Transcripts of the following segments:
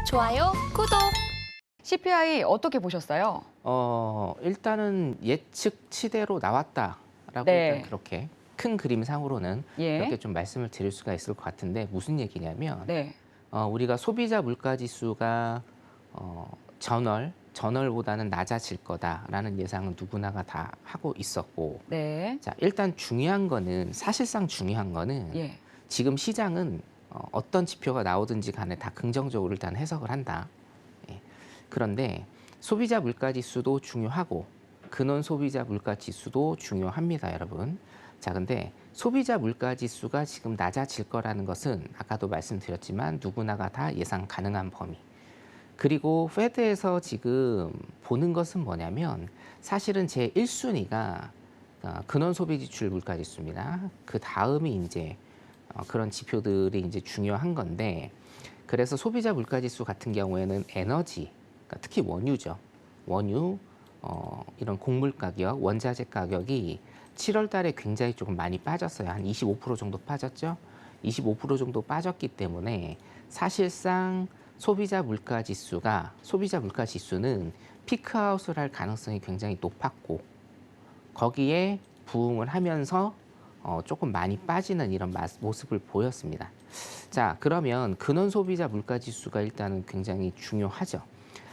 좋아요, 구독. CPI 어떻게 보셨어요? 일단은 예측치대로 나왔다라고 네. 일단 그렇게 큰 그림상으로는 예. 이렇게 좀 말씀을 드릴 수가 있을 것 같은데 무슨 얘기냐면 네. 우리가 소비자 물가지수가 전월보다는 낮아질 거다라는 예상은 누구나가 다 하고 있었고, 네. 자 일단 사실상 중요한 거는 예. 지금 시장은 어떤 지표가 나오든지 간에 다 긍정적으로 일단 해석을 한다. 예. 그런데 소비자 물가지수도 중요하고 근원 소비자 물가지수도 중요합니다, 여러분. 자, 근데 소비자 물가지수가 지금 낮아질 거라는 것은 아까도 말씀드렸지만 누구나가 다 예상 가능한 범위. 그리고 페드에서 지금 보는 것은 뭐냐면 사실은 제 1순위가 근원 소비 지출 물가지수입니다. 그 다음이 이제 그런 지표들이 이제 중요한 건데, 그래서 소비자 물가지수 같은 경우에는 에너지, 그러니까 특히 원유죠. 원유, 이런 곡물 가격, 원자재 가격이 7월 달에 굉장히 조금 많이 빠졌어요. 한 25% 정도 빠졌죠. 25% 정도 빠졌기 때문에 사실상 소비자 물가지수는 피크아웃을 할 가능성이 굉장히 높았고, 거기에 부응을 하면서 조금 많이 빠지는 이런 모습을 보였습니다. 자, 그러면 근원 소비자 물가지수가 일단은 굉장히 중요하죠.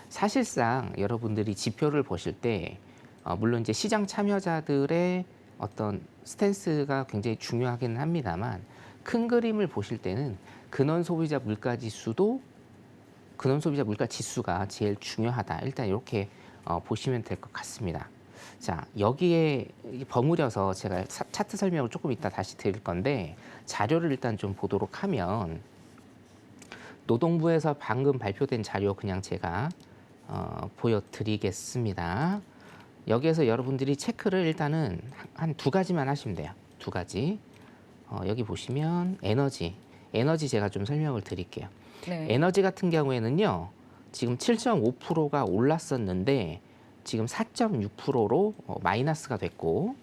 사실상 여러분들이 지표를 보실 때 물론 이제 시장 참여자들의 어떤 스탠스가 굉장히 중요하기는 합니다만, 큰 그림을 보실 때는 근원 소비자 물가지수가 제일 중요하다. 일단 이렇게 보시면 될 것 같습니다. 자, 여기에 버무려서 제가 차트 설명을 조금 이따 다시 드릴 건데, 자료를 일단 좀 보도록 하면, 노동부에서 방금 발표된 자료 그냥 제가 보여드리겠습니다. 여기에서 여러분들이 체크를 일단은 한 두 가지만 하시면 돼요. 두 가지. 여기 보시면 에너지 제가 좀 설명을 드릴게요. 네. 에너지 같은 경우에는요, 지금 7.5%가 올랐었는데 지금 4.6%로 마이너스가 됐고,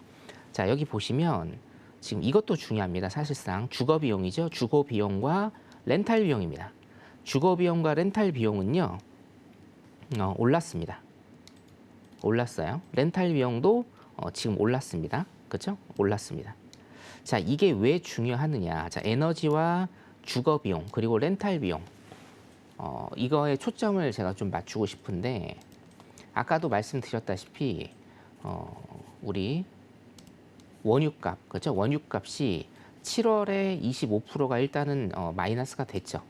자 여기 보시면 지금 이것도 중요합니다. 사실상 주거 비용이죠. 주거 비용과 렌탈 비용입니다. 주거 비용과 렌탈 비용은요 올랐습니다. 올랐어요. 렌탈 비용도 지금 올랐습니다. 그렇죠? 올랐습니다. 자, 이게 왜 중요하느냐? 자, 에너지와 주거 비용 그리고 렌탈 비용, 이거에 초점을 제가 좀 맞추고 싶은데, 아까도 말씀드렸다시피 우리 원유값, 그렇죠? 원유값이 7월에 25%가 일단은 마이너스가 됐죠.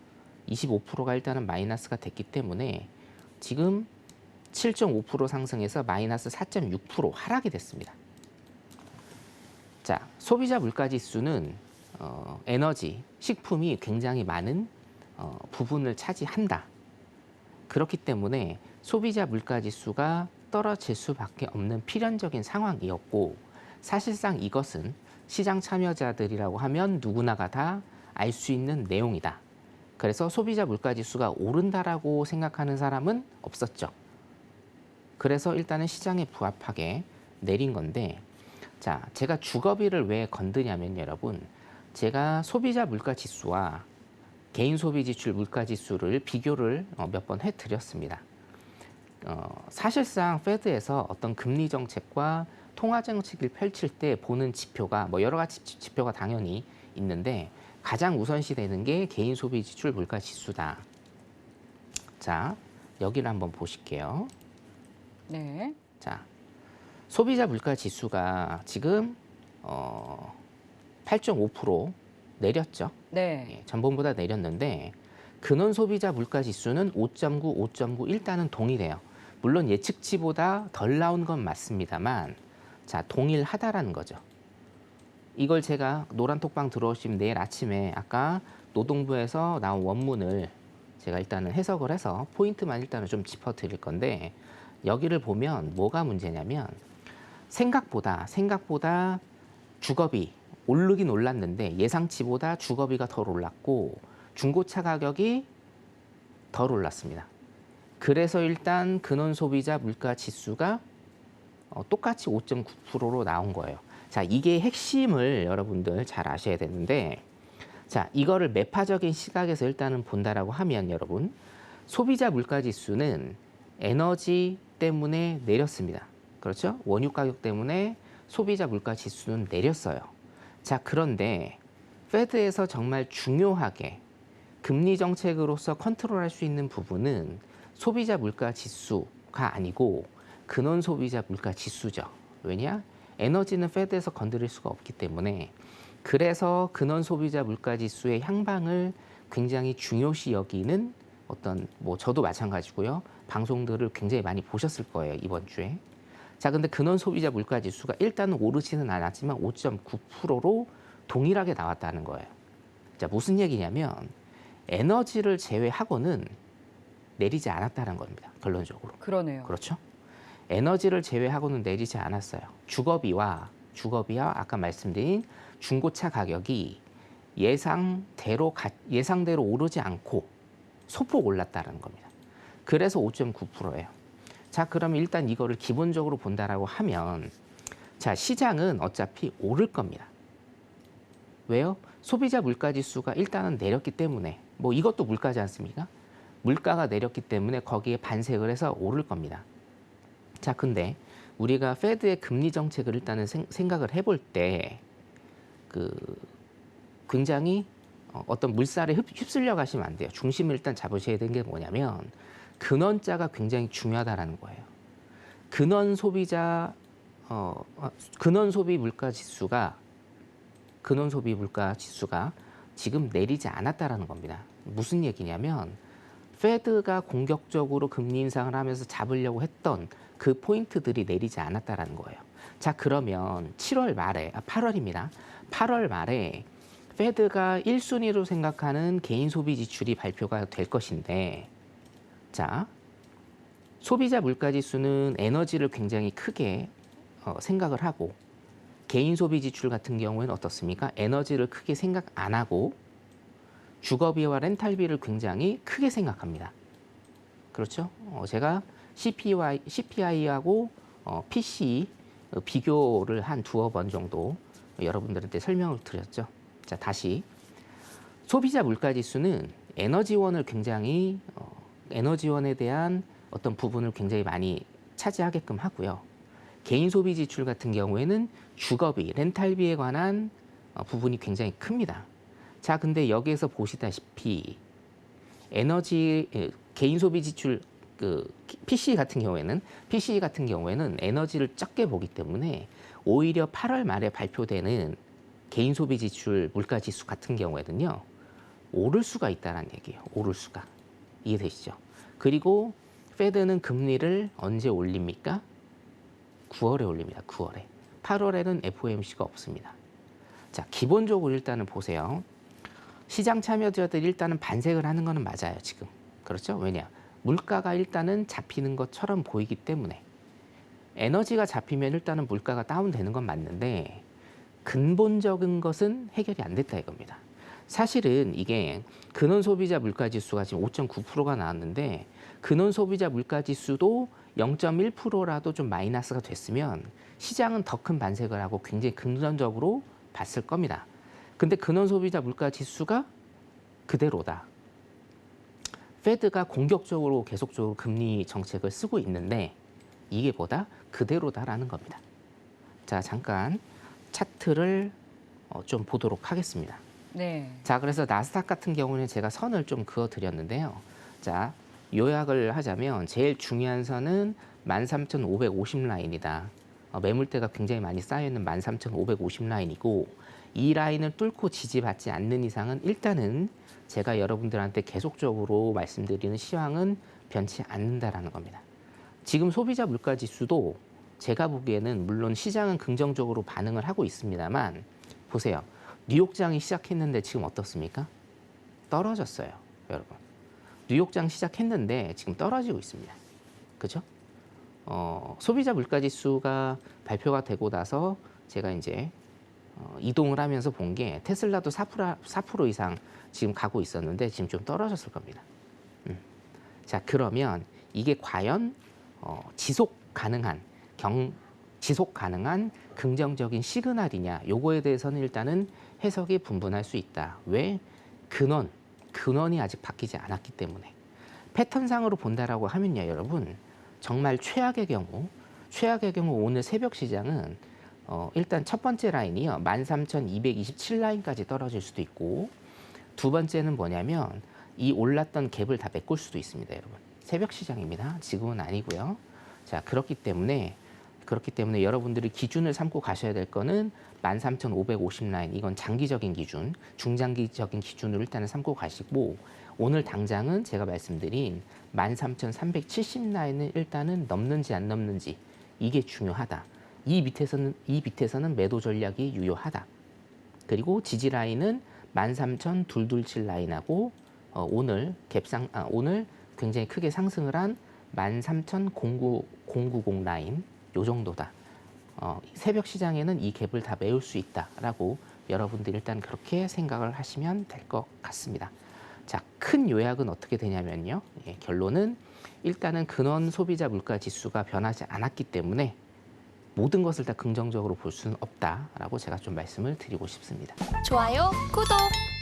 25%가 일단은 마이너스가 됐기 때문에 지금 7.5% 상승해서 마이너스 4.6% 하락이 됐습니다. 자, 소비자 물가지수는 에너지, 식품이 굉장히 많은 부분을 차지한다. 그렇기 때문에 소비자 물가지수가 떨어질 수밖에 없는 필연적인 상황이었고, 사실상 이것은 시장 참여자들이라고 하면 누구나가 다 알 수 있는 내용이다. 그래서 소비자 물가지수가 오른다라고 생각하는 사람은 없었죠. 그래서 일단은 시장에 부합하게 내린 건데, 자, 제가 주거비를 왜 건드냐면 여러분, 제가 소비자 물가지수와 개인 소비 지출 물가지수를 비교를 몇 번 해드렸습니다. 사실상 페드에서 어떤 금리 정책과 통화 정책을 펼칠 때 보는 지표가 여러 가지 지표가 당연히 있는데, 가장 우선시 되는 게 개인 소비 지출 물가지수다. 자, 여기를 한번 보실게요. 네. 자, 소비자 물가지수가 지금 8.5% 내렸죠. 네. 예, 전번보다 내렸는데 근원 소비자 물가지수는 5.9, 5.9 일단은 동일해요. 물론 예측치보다 덜 나온 건 맞습니다만, 자, 동일하다라는 거죠. 이걸 제가 노란톡방 들어오시면 내일 아침에 아까 노동부에서 나온 원문을 제가 일단은 해석을 해서 포인트만 일단은 좀 짚어드릴 건데, 여기를 보면 뭐가 문제냐면 생각보다 주거비 오르긴 올랐는데 예상치보다 주거비가 덜 올랐고 중고차 가격이 덜 올랐습니다. 그래서 일단 근원 소비자 물가 지수가 똑같이 5.9%로 나온 거예요. 자, 이게 핵심을 여러분들 잘 아셔야 되는데, 자, 이거를 매파적인 시각에서 일단은 본다라고 하면 여러분, 소비자 물가 지수는 에너지 때문에 내렸습니다. 그렇죠? 원유 가격 때문에 소비자 물가 지수는 내렸어요. 자, 그런데 페드에서 정말 중요하게 금리 정책으로서 컨트롤할 수 있는 부분은 소비자 물가 지수가 아니고 근원 소비자 물가 지수죠. 왜냐? 에너지는 페드에서 건드릴 수가 없기 때문에. 그래서 근원 소비자 물가 지수의 향방을 굉장히 중요시 여기는 어떤 뭐 저도 마찬가지고요. 방송들을 굉장히 많이 보셨을 거예요, 이번 주에. 자, 근데 근원 소비자 물가 지수가 일단은 오르지는 않았지만 5.9%로 동일하게 나왔다는 거예요. 자, 무슨 얘기냐면 에너지를 제외하고는 내리지 않았다는 겁니다. 결론적으로. 그러네요. 그렇죠? 에너지를 제외하고는 내리지 않았어요. 주거비와 아까 말씀드린 중고차 가격이 예상대로 오르지 않고 소폭 올랐다는 겁니다. 그래서 5.9%예요. 자, 그러면 일단 이거를 기본적으로 본다라고 하면 자, 시장은 어차피 오를 겁니다. 왜요? 소비자 물가 지수가 일단은 내렸기 때문에 뭐 이것도 물가지 않습니까? 물가가 내렸기 때문에 거기에 반색을 해서 오를 겁니다. 자, 근데 우리가 페드의 금리 정책을 일단은 생각을 해볼 때 굉장히 어떤 물살에 휩쓸려 가시면 안 돼요. 중심을 일단 잡으셔야 되는 게 뭐냐면 근원자가 굉장히 중요하다라는 거예요. 근원 소비 물가 지수가 지금 내리지 않았다라는 겁니다. 무슨 얘기냐면 페드가 공격적으로 금리 인상을 하면서 잡으려고 했던 그 포인트들이 내리지 않았다라는 거예요. 자, 그러면 8월입니다. 8월 말에 페드가 1순위로 생각하는 개인 소비 지출이 발표가 될 것인데, 자, 소비자 물가 지수는 에너지를 굉장히 크게 생각을 하고 개인 소비 지출 같은 경우에는 어떻습니까? 에너지를 크게 생각 안 하고 주거비와 렌탈비를 굉장히 크게 생각합니다. 그렇죠? 제가 CPI하고 PC 비교를 한 두어 번 정도 여러분들한테 설명을 드렸죠. 자, 다시 소비자 물가 지수는 에너지원을 굉장히 에너지원에 대한 어떤 부분을 굉장히 많이 차지하게끔 하고요. 개인 소비 지출 같은 경우에는 주거비, 렌탈비에 관한 부분이 굉장히 큽니다. 자, 근데 여기에서 보시다시피 개인 소비 지출 PC 같은 경우에는 에너지를 적게 보기 때문에 오히려 8월 말에 발표되는 개인 소비 지출 물가 지수 같은 경우에는요, 오를 수가 있다는 얘기예요. 오를 수가. 이해되시죠? 그리고 페드는 금리를 언제 올립니까? 9월에 올립니다. 9월에. 8월에는 FOMC가 없습니다. 자, 기본적으로 일단은 보세요. 시장 참여자들이 일단은 반색을 하는 거는 맞아요, 지금. 그렇죠? 왜냐? 물가가 일단은 잡히는 것처럼 보이기 때문에. 에너지가 잡히면 일단은 물가가 다운되는 건 맞는데 근본적인 것은 해결이 안 됐다 이겁니다. 사실은 이게 근원 소비자 물가 지수가 지금 5.9%가 나왔는데 근원 소비자 물가 지수도 0.1%라도 좀 마이너스가 됐으면 시장은 더 큰 반색을 하고 굉장히 긍정적으로 봤을 겁니다. 근데 근원 소비자 물가 지수가 그대로다. 페드가 공격적으로 계속적으로 금리 정책을 쓰고 있는데 이게 보다 그대로다라는 겁니다. 자, 잠깐 차트를 좀 보도록 하겠습니다. 네. 자, 그래서 나스닥 같은 경우는 제가 선을 좀 그어 드렸는데요. 자, 요약을 하자면 제일 중요한 선은 13,550 라인이다. 매물대가 굉장히 많이 쌓여 있는 13,550 라인이고 이 라인을 뚫고 지지받지 않는 이상은 일단은 제가 여러분들한테 계속적으로 말씀드리는 시황은 변치 않는다라는 겁니다. 지금 소비자 물가 지수도 제가 보기에는 물론 시장은 긍정적으로 반응을 하고 있습니다만 보세요. 뉴욕장이 시작했는데 지금 어떻습니까? 떨어졌어요, 여러분. 뉴욕장 시작했는데 지금 떨어지고 있습니다. 그죠? 소비자 물가 지수가 발표가 되고 나서 제가 이제 이동을 하면서 본 게 테슬라도 4% 이상 지금 가고 있었는데 지금 좀 떨어졌을 겁니다. 자, 그러면 이게 과연 지속 가능한 긍정적인 시그널이냐? 요거에 대해서는 일단은 해석이 분분할 수 있다. 왜? 근원이 아직 바뀌지 않았기 때문에. 패턴상으로 본다라고 하면요, 여러분. 정말 최악의 경우 오늘 새벽 시장은 일단 첫 번째 라인이요. 13,227 라인까지 떨어질 수도 있고 두 번째는 뭐냐면 이 올랐던 갭을 다 메꿀 수도 있습니다, 여러분. 새벽 시장입니다. 지금은 아니고요. 자, 그렇기 때문에 여러분들이 기준을 삼고 가셔야 될 거는 13,550 라인. 이건 장기적인 기준, 중장기적인 기준으로 일단은 삼고 가시고 오늘 당장은 제가 말씀드린 13,370 라인을 일단은 넘는지 안 넘는지 이게 중요하다. 이 밑에서는 매도 전략이 유효하다. 그리고 지지 라인은 13,227 라인하고 오늘 오늘 굉장히 크게 상승을 한 13,090 라인 요 정도다. 새벽 시장에는 이 갭을 다 메울 수 있다라고 여러분들이 일단 그렇게 생각을 하시면 될 것 같습니다. 자, 큰 요약은 어떻게 되냐면요. 예, 결론은 일단은 근원 소비자 물가 지수가 변하지 않았기 때문에 모든 것을 다 긍정적으로 볼 수는 없다라고 제가 좀 말씀을 드리고 싶습니다. 좋아요, 구독!